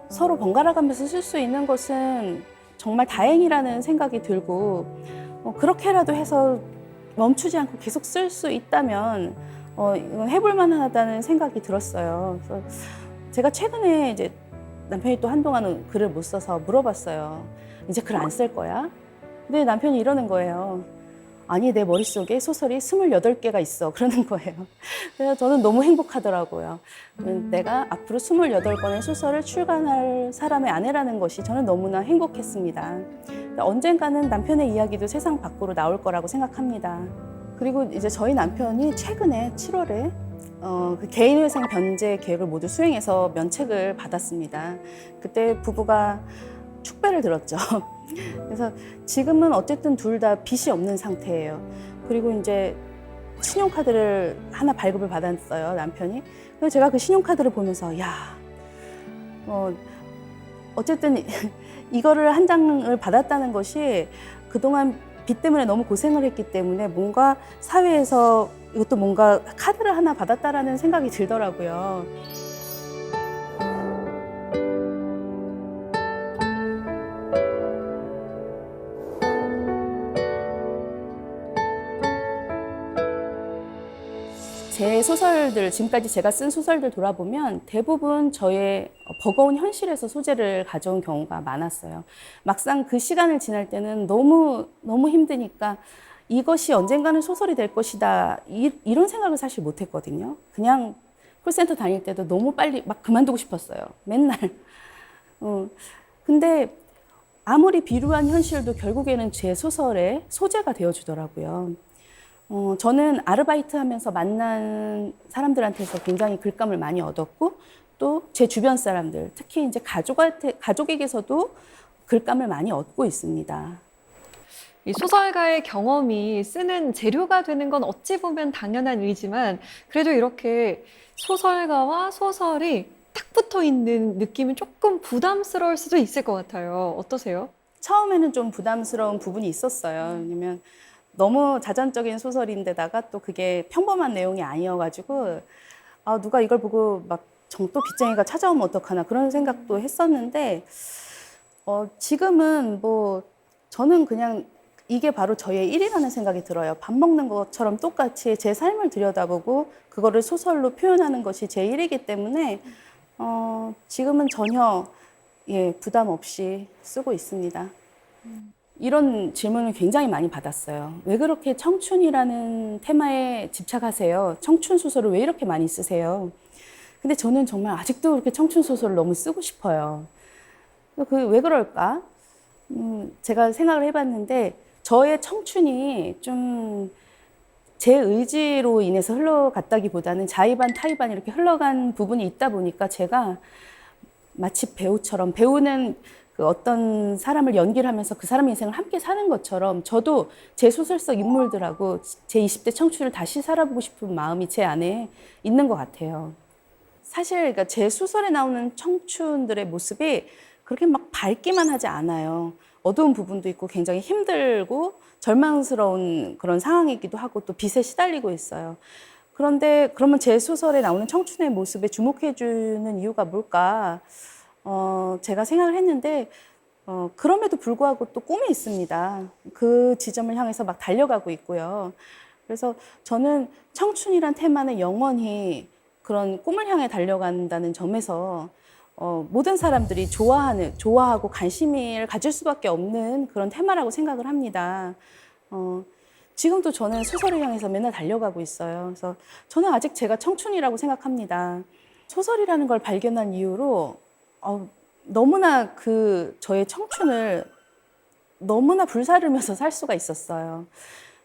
서로 번갈아 가면서 쓸 수 있는 것은 정말 다행이라는 생각이 들고, 그렇게라도 해서 멈추지 않고 계속 쓸 수 있다면 이건 해볼 만하다는 생각이 들었어요. 그래서 제가 최근에 이제 남편이 또 한동안은 글을 못 써서 물어봤어요. 이제 글 안 쓸 거야? 근데 남편이 이러는 거예요. 아니, 내 머릿속에 소설이 28개가 있어. 그러는 거예요. 그래서 저는 너무 행복하더라고요. 내가 앞으로 28권의 소설을 출간할 사람의 아내라는 것이 저는 너무나 행복했습니다. 언젠가는 남편의 이야기도 세상 밖으로 나올 거라고 생각합니다. 그리고 이제 저희 남편이 최근에 7월에 그 개인회생 변제 계획을 모두 수행해서 면책을 받았습니다. 그때 부부가 축배를 들었죠. 그래서 지금은 어쨌든 둘 다 빚이 없는 상태예요. 그리고 이제 신용카드를 하나 발급을 받았어요, 남편이. 그래서 제가 그 신용카드를 보면서 어쨌든 이거를 한 장을 받았다는 것이 그동안 빚 때문에 너무 고생을 했기 때문에 뭔가 사회에서 이것도 뭔가 카드를 하나 받았다라는 생각이 들더라고요. 제 소설들, 지금까지 제가 쓴 소설들 돌아보면 대부분 저의 버거운 현실에서 소재를 가져온 경우가 많았어요. 막상 그 시간을 지날 때는 너무 힘드니까 이것이 언젠가는 소설이 될 것이다, 이런 생각을 사실 못 했거든요. 그냥 콜센터 다닐 때도 너무 빨리 막 그만두고 싶었어요. 맨날. 근데 아무리 비루한 현실도 결국에는 제 소설의 소재가 되어주더라고요. 저는 아르바이트 하면서 만난 사람들한테서 굉장히 글감을 많이 얻었고, 또 제 주변 사람들, 특히 이제 가족에게서도 글감을 많이 얻고 있습니다. 이 소설가의 경험이 쓰는 재료가 되는 건 어찌 보면 당연한 일이지만 그래도 이렇게 소설가와 소설이 딱 붙어 있는 느낌은 조금 부담스러울 수도 있을 것 같아요. 어떠세요? 처음에는 좀 부담스러운 부분이 있었어요. 왜냐면 너무 자전적인 소설인데다가 또 그게 평범한 내용이 아니어가지고 누가 이걸 보고 막 정또 빚쟁이가 찾아오면 어떡하나 그런 생각도 했었는데 지금은 뭐 저는 그냥 이게 바로 저의 일이라는 생각이 들어요. 밥 먹는 것처럼 똑같이 제 삶을 들여다보고 그거를 소설로 표현하는 것이 제 일이기 때문에 지금은 전혀 부담 없이 쓰고 있습니다. 이런 질문을 굉장히 많이 받았어요. 왜 그렇게 청춘이라는 테마에 집착하세요? 청춘 소설을 왜 이렇게 많이 쓰세요? 근데 저는 정말 아직도 그렇게 청춘 소설을 너무 쓰고 싶어요. 왜 그럴까? 제가 생각을 해봤는데 저의 청춘이 좀 제 의지로 인해서 흘러갔다기보다는 자의반 타의반 이렇게 흘러간 부분이 있다 보니까 제가 마치 배우처럼 배우는 그 어떤 사람을 연기를 하면서 그 사람의 인생을 함께 사는 것처럼 저도 제 소설 속 인물들하고 제 20대 청춘을 다시 살아보고 싶은 마음이 제 안에 있는 것 같아요. 사실 그러니까 제 소설에 나오는 청춘들의 모습이 그렇게 막 밝기만 하지 않아요. 어두운 부분도 있고 굉장히 힘들고 절망스러운 그런 상황이기도 하고 또 빚에 시달리고 있어요. 그런데 그러면 제 소설에 나오는 청춘의 모습에 주목해주는 이유가 뭘까? 제가 생각을 했는데 그럼에도 불구하고 또 꿈이 있습니다. 그 지점을 향해서 막 달려가고 있고요. 그래서 저는 청춘이란 테마는 영원히 그런 꿈을 향해 달려간다는 점에서 모든 사람들이 좋아하고 관심을 가질 수밖에 없는 그런 테마라고 생각을 합니다. 지금도 저는 소설을 향해서 맨날 달려가고 있어요. 그래서 저는 아직 제가 청춘이라고 생각합니다. 소설이라는 걸 발견한 이후로 너무나 저의 청춘을 너무나 불사르면서 살 수가 있었어요.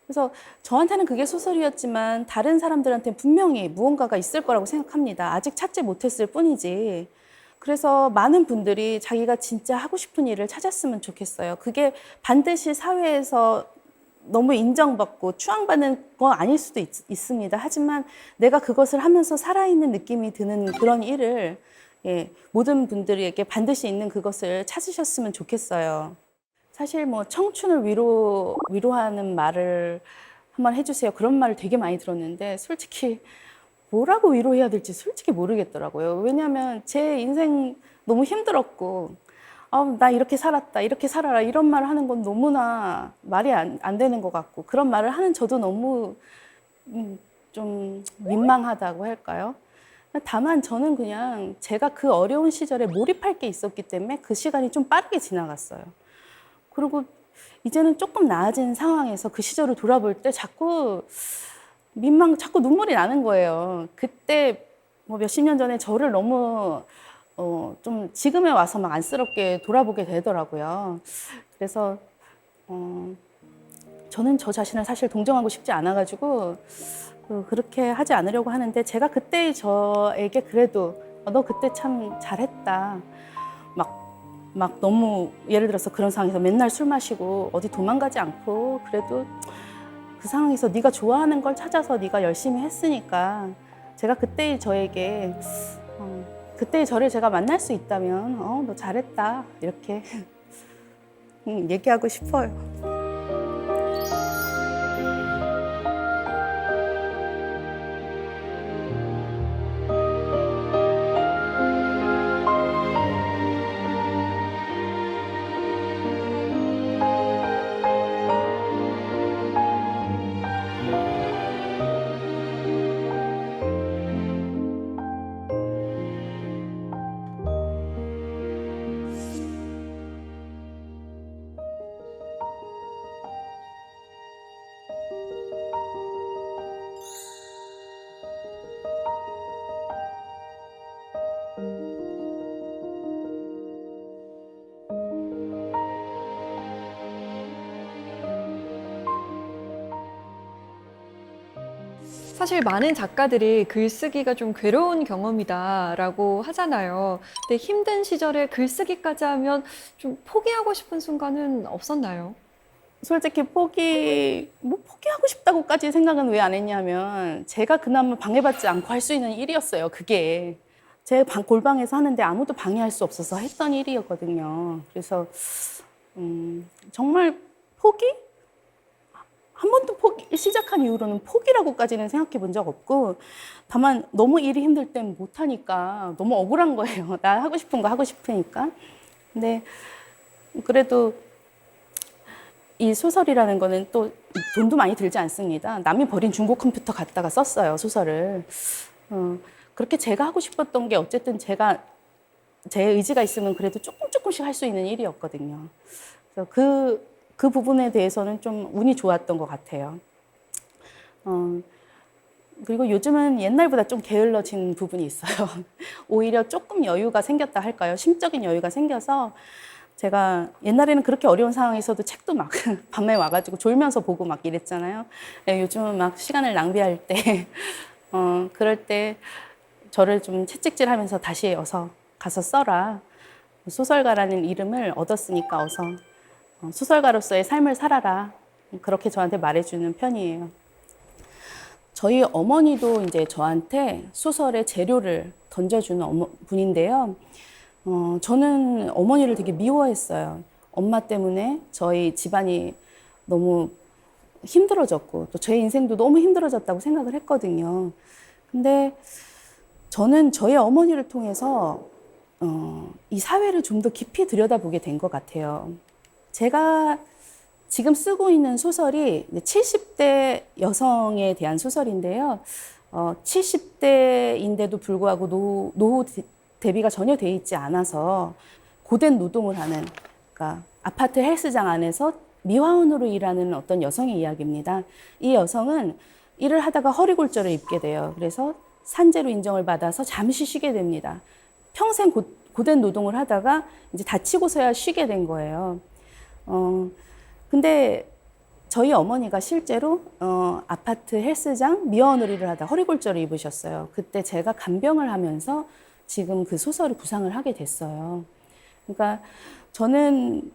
그래서 저한테는 그게 소설이었지만 다른 사람들한테는 분명히 무언가가 있을 거라고 생각합니다. 아직 찾지 못했을 뿐이지. 그래서 많은 분들이 자기가 진짜 하고 싶은 일을 찾았으면 좋겠어요. 그게 반드시 사회에서 너무 인정받고 추앙받는 건 아닐 수도 있습니다. 하지만 내가 그것을 하면서 살아있는 느낌이 드는 그런 일을 모든 분들에게 반드시 있는 그것을 찾으셨으면 좋겠어요. 사실 뭐 청춘을 위로하는 말을 한번 해주세요. 그런 말을 되게 많이 들었는데 솔직히 뭐라고 위로해야 될지 솔직히 모르겠더라고요. 왜냐하면 제 인생 너무 힘들었고 나 이렇게 살았다, 이렇게 살아라 이런 말을 하는 건 너무나 말이 안 되는 것 같고 그런 말을 하는 저도 너무 좀 민망하다고 할까요? 다만 저는 그냥 제가 그 어려운 시절에 몰입할 게 있었기 때문에 그 시간이 좀 빠르게 지나갔어요. 그리고 이제는 조금 나아진 상황에서 그 시절을 돌아볼 때 자꾸 눈물이 나는 거예요. 그때 뭐 몇십 년 전에 저를 너무 좀 지금에 와서 막 안쓰럽게 돌아보게 되더라고요. 그래서 저는 저 자신을 사실 동정하고 싶지 않아가지고 그렇게 하지 않으려고 하는데 제가 그때 저에게 그래도 너 그때 참 잘했다. 막 너무 예를 들어서 그런 상황에서 맨날 술 마시고 어디 도망가지 않고 그래도 그 상황에서 네가 좋아하는 걸 찾아서 네가 열심히 했으니까 제가 그때의 저에게 그때의 저를 제가 만날 수 있다면 너 잘했다 이렇게 얘기하고 싶어요. 사실 많은 작가들이 글쓰기가 좀 괴로운 경험이다라고 하잖아요. 근데 힘든 시절에 글쓰기까지 하면 좀 포기하고 싶은 순간은 없었나요? 솔직히 포기하고 싶다고까지 생각은 왜 안 했냐면 제가 그나마 방해받지 않고 할 수 있는 일이었어요. 그게 제 골방에서 하는데 아무도 방해할 수 없어서 했던 일이었거든요. 그래서 정말 한 번도 시작한 이후로는 포기라고까지는 생각해 본 적 없고 다만 너무 일이 힘들 땐 못하니까 너무 억울한 거예요. 나 하고 싶은 거 하고 싶으니까. 근데 그래도 이 소설이라는 거는 또 돈도 많이 들지 않습니다. 남이 버린 중고 컴퓨터 갖다가 썼어요, 소설을. 그렇게 제가 하고 싶었던 게 어쨌든 제 의지가 있으면 그래도 조금씩 할 수 있는 일이었거든요. 그래서 그 부분에 대해서는 좀 운이 좋았던 것 같아요. 그리고 요즘은 옛날보다 좀 게을러진 부분이 있어요. 오히려 조금 여유가 생겼다 할까요? 심적인 여유가 생겨서 제가 옛날에는 그렇게 어려운 상황에서도 책도 막 밤에 와가지고 졸면서 보고 막 이랬잖아요. 네, 요즘은 막 시간을 낭비할 때, 그럴 때 저를 좀 채찍질 하면서 다시 어서 가서 써라. 소설가라는 이름을 얻었으니까 어서 소설가로서의 삶을 살아라. 그렇게 저한테 말해주는 편이에요. 저희 어머니도 이제 저한테 소설의 재료를 던져주는 분인데요. 저는 어머니를 되게 미워했어요. 엄마 때문에 저희 집안이 너무 힘들어졌고 또 제 인생도 너무 힘들어졌다고 생각을 했거든요. 근데 저는 저희 어머니를 통해서 이 사회를 좀 더 깊이 들여다보게 된 것 같아요. 제가 지금 쓰고 있는 소설이 70대 여성에 대한 소설인데요. 70대인데도 불구하고 노후 대비가 전혀 돼 있지 않아서 고된 노동을 하는, 그러니까 아파트 헬스장 안에서 미화원으로 일하는 어떤 여성의 이야기입니다. 이 여성은 일을 하다가 허리골절을 입게 돼요. 그래서 산재로 인정을 받아서 잠시 쉬게 됩니다. 평생 고된 노동을 하다가 이제 다치고서야 쉬게 된 거예요. 근데 저희 어머니가 실제로 아파트 헬스장 미화원으로 일을 하다 허리골절을 입으셨어요. 그때 제가 간병을 하면서 지금 그 소설을 구상을 하게 됐어요. 그러니까 저는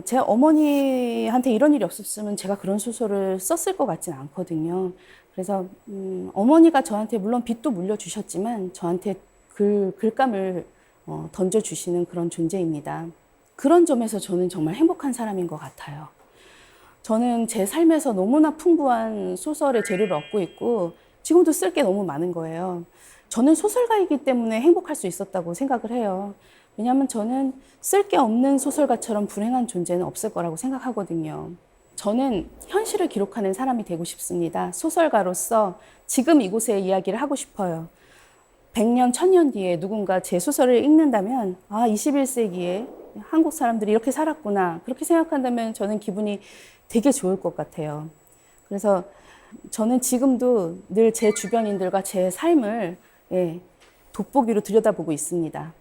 제 어머니한테 이런 일이 없었으면 제가 그런 소설을 썼을 것 같진 않거든요. 그래서 어머니가 저한테 물론 빚도 물려주셨지만 저한테 글감을 던져주시는 그런 존재입니다. 그런 점에서 저는 정말 행복한 사람인 것 같아요. 저는 제 삶에서 너무나 풍부한 소설의 재료를 얻고 있고 지금도 쓸 게 너무 많은 거예요. 저는 소설가이기 때문에 행복할 수 있었다고 생각을 해요. 왜냐하면 저는 쓸 게 없는 소설가처럼 불행한 존재는 없을 거라고 생각하거든요. 저는 현실을 기록하는 사람이 되고 싶습니다. 소설가로서 지금 이곳의 이야기를 하고 싶어요. 100년, 1000년 뒤에 누군가 제 소설을 읽는다면 21세기에 한국 사람들이 이렇게 살았구나. 그렇게 생각한다면 저는 기분이 되게 좋을 것 같아요. 그래서 저는 지금도 늘 제 주변인들과 제 삶을 돋보기로 들여다보고 있습니다.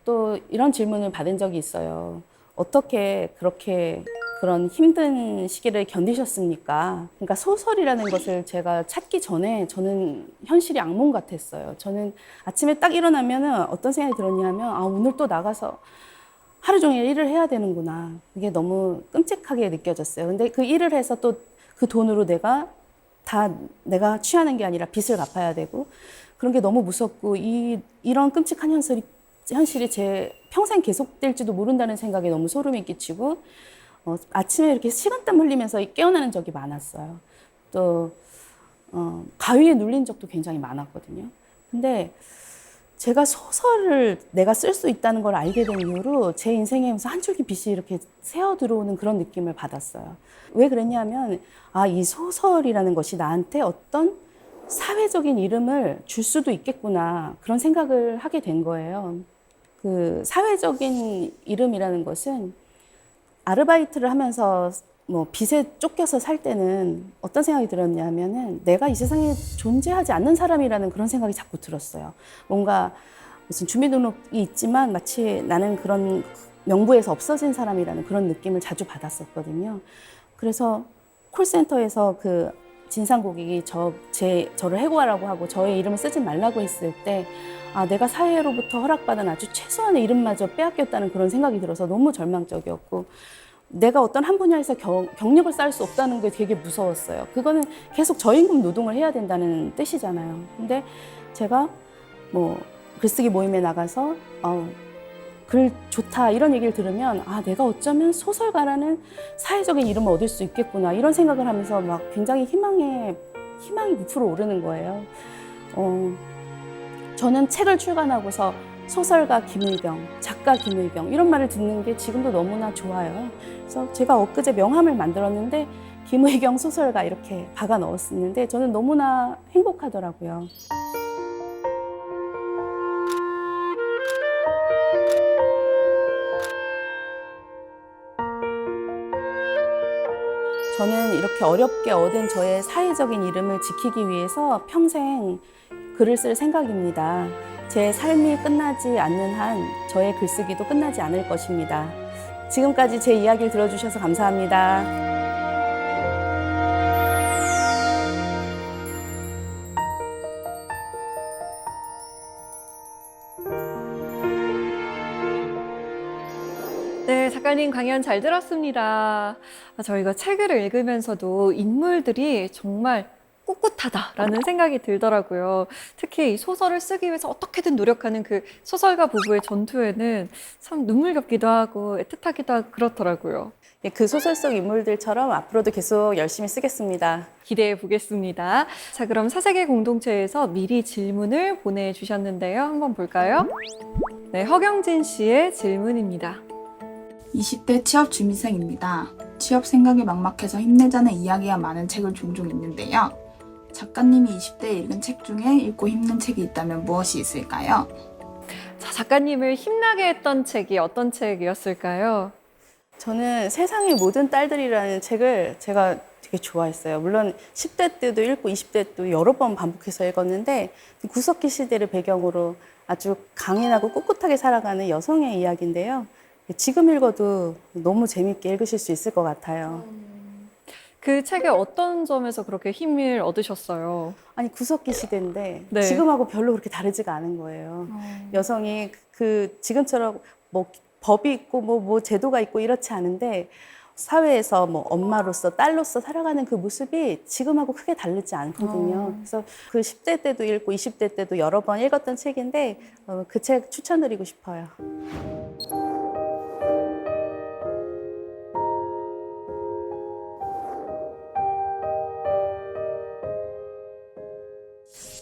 또 이런 질문을 받은 적이 있어요. 어떻게 그렇게 그런 힘든 시기를 견디셨습니까? 그러니까 소설이라는 것을 제가 찾기 전에 저는 현실이 악몽 같았어요. 저는 아침에 딱 일어나면 어떤 생각이 들었냐면 오늘 또 나가서 하루 종일 일을 해야 되는구나. 그게 너무 끔찍하게 느껴졌어요. 근데 그 일을 해서 또 그 돈으로 내가 취하는 게 아니라 빚을 갚아야 되고 그런 게 너무 무섭고 이런 끔찍한 현실이 제 평생 계속될지도 모른다는 생각에 너무 소름이 끼치고 아침에 이렇게 식은땀 흘리면서 깨어나는 적이 많았어요. 또 가위에 눌린 적도 굉장히 많았거든요. 근데 제가 소설을 내가 쓸 수 있다는 걸 알게 된 이후로 제 인생에 한 줄기 빛이 이렇게 새어 들어오는 그런 느낌을 받았어요. 왜 그랬냐면 이 소설이라는 것이 나한테 어떤 사회적인 이름을 줄 수도 있겠구나 그런 생각을 하게 된 거예요. 그 사회적인 이름이라는 것은 아르바이트를 하면서 빚에 쫓겨서 살 때는 어떤 생각이 들었냐면은 내가 이 세상에 존재하지 않는 사람이라는 그런 생각이 자꾸 들었어요. 뭔가 무슨 주민등록이 있지만 마치 나는 그런 명부에서 없어진 사람이라는 그런 느낌을 자주 받았었거든요. 그래서 콜센터에서 그 진상 고객이 저를 해고하라고 하고 저의 이름을 쓰지 말라고 했을 때 내가 사회로부터 허락받은 아주 최소한의 이름마저 빼앗겼다는 그런 생각이 들어서 너무 절망적이었고 내가 어떤 한 분야에서 경력을 쌓을 수 없다는 게 되게 무서웠어요. 그거는 계속 저임금 노동을 해야 된다는 뜻이잖아요. 근데 제가 글쓰기 모임에 나가서 글 좋다 이런 얘기를 들으면 내가 어쩌면 소설가라는 사회적인 이름을 얻을 수 있겠구나 이런 생각을 하면서 막 굉장히 희망이 부풀어 오르는 거예요. 저는 책을 출간하고서 소설가 김의경, 작가 김의경 이런 말을 듣는 게 지금도 너무나 좋아요. 그래서 제가 엊그제 명함을 만들었는데 김의경 소설가 이렇게 박아 넣었었는데 저는 너무나 행복하더라고요. 저는 이렇게 어렵게 얻은 저의 사회적인 이름을 지키기 위해서 평생 글을 쓸 생각입니다. 제 삶이 끝나지 않는 한 저의 글쓰기도 끝나지 않을 것입니다. 지금까지 제 이야기를 들어주셔서 감사합니다. 네, 작가님 강연 잘 들었습니다. 저희가 책을 읽으면서도 인물들이 정말 꿋꿋하다라는 생각이 들더라고요. 특히 이 소설을 쓰기 위해서 어떻게든 노력하는 그 소설가 부부의 전투에는 참 눈물겹기도 하고 애틋하기도 하고 그렇더라고요. 그 소설 속 인물들처럼 앞으로도 계속 열심히 쓰겠습니다. 기대해 보겠습니다. 자, 그럼 사색의 공동체에서 미리 질문을 보내주셨는데요. 한번 볼까요? 네, 허경진 씨의 질문입니다. 20대 취업 준비생입니다. 취업 생각이 막막해서 힘내자는 이야기가 많은 책을 종종 읽는데요. 작가님이 20대에 읽은 책 중에 읽고 힘든 책이 있다면 무엇이 있을까요? 자, 작가님을 힘나게 했던 책이 어떤 책이었을까요? 저는 세상의 모든 딸들이라는 책을 제가 되게 좋아했어요. 물론 10대 때도 읽고 20대 때도 여러 번 반복해서 읽었는데 구석기 시대를 배경으로 아주 강인하고 꿋꿋하게 살아가는 여성의 이야기인데요. 지금 읽어도 너무 재밌게 읽으실 수 있을 것 같아요. 그 책의 어떤 점에서 그렇게 힘을 얻으셨어요? 아니 구석기 시대인데 네. 지금하고 별로 그렇게 다르지가 않은 거예요. 여성이 지금처럼 법이 있고 뭐 제도가 있고 이렇지 않은데 사회에서 엄마로서 딸로서 살아가는 그 모습이 지금하고 크게 다르지 않거든요. 그래서 그 10대 때도 읽고 20대 때도 여러 번 읽었던 책인데 그 책 추천드리고 싶어요.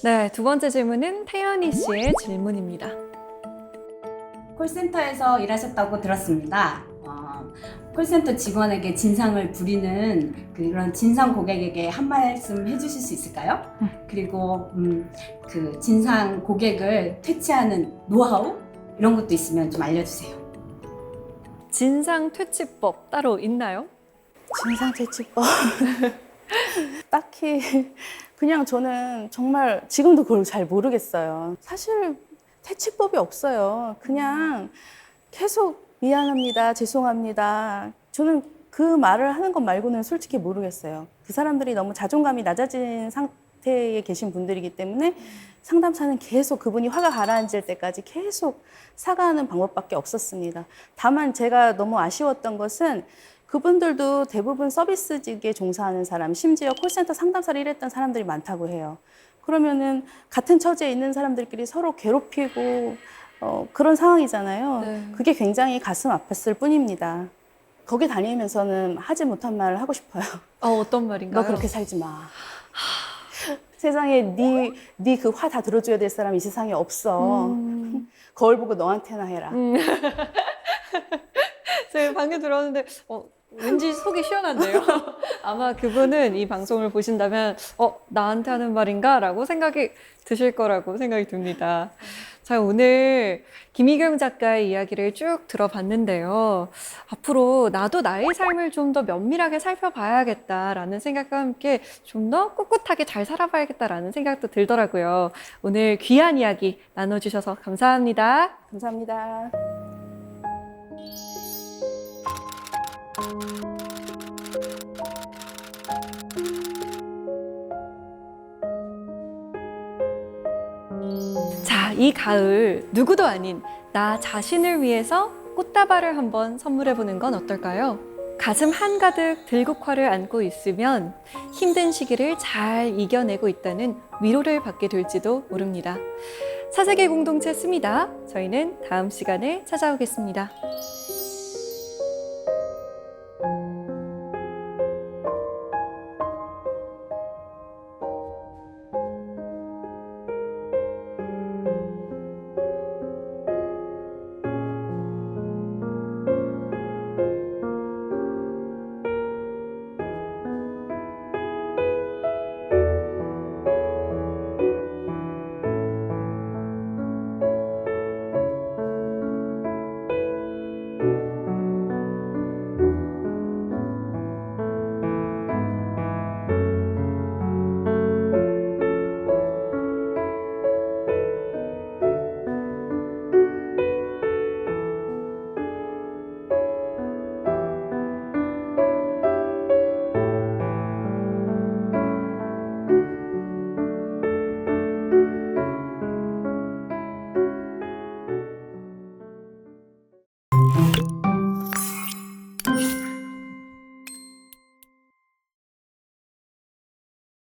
네, 두 번째 질문은 태연이 씨의 질문입니다. 콜센터에서 일하셨다고 들었습니다. 콜센터 직원에게 진상을 부리는 그런 진상 고객에게 한 말씀 해주실 수 있을까요? 그리고 그 진상 고객을 퇴치하는 노하우 이런 것도 있으면 좀 알려주세요. 진상 퇴치법 따로 있나요? 진상퇴치법. 딱히 그냥 저는 정말 지금도 그걸 잘 모르겠어요. 사실 퇴치법이 없어요. 그냥 계속 미안합니다, 죄송합니다. 저는 그 말을 하는 것 말고는 솔직히 모르겠어요. 그 사람들이 너무 자존감이 낮아진 상태에 계신 분들이기 때문에 상담사는 계속 그분이 화가 가라앉을 때까지 계속 사과하는 방법밖에 없었습니다. 다만 제가 너무 아쉬웠던 것은 그분들도 대부분 서비스직에 종사하는 사람, 심지어 콜센터 상담사를 일했던 사람들이 많다고 해요. 그러면은 같은 처지에 있는 사람들끼리 서로 괴롭히고 그런 상황이잖아요. 네. 그게 굉장히 가슴 아팠을 뿐입니다. 거기 다니면서는 하지 못한 말을 하고 싶어요. 어떤 말인가요? 너 그렇게 살지 마. 세상에 네 그 화 다 들어줘야 될 사람이 이 세상에 없어. 거울 보고 너한테나 해라. 제가 방금 들었는데 왠지 속이 시원한데요. 아마 그분은 이 방송을 보신다면 나한테 하는 말인가? 라고 생각이 드실 거라고 생각이 듭니다. 자, 오늘 김희경 작가의 이야기를 쭉 들어봤는데요. 앞으로 나도 나의 삶을 좀 더 면밀하게 살펴봐야겠다라는 생각과 함께 좀 더 꿋꿋하게 잘 살아봐야겠다라는 생각도 들더라고요. 오늘 귀한 이야기 나눠주셔서 감사합니다. 감사합니다. 자, 이 가을 누구도 아닌 나 자신을 위해서 꽃다발을 한번 선물해보는 건 어떨까요? 가슴 한가득 들국화를 안고 있으면 힘든 시기를 잘 이겨내고 있다는 위로를 받게 될지도 모릅니다. 사색의 공동체 씁니다. 저희는 다음 시간에 찾아오겠습니다.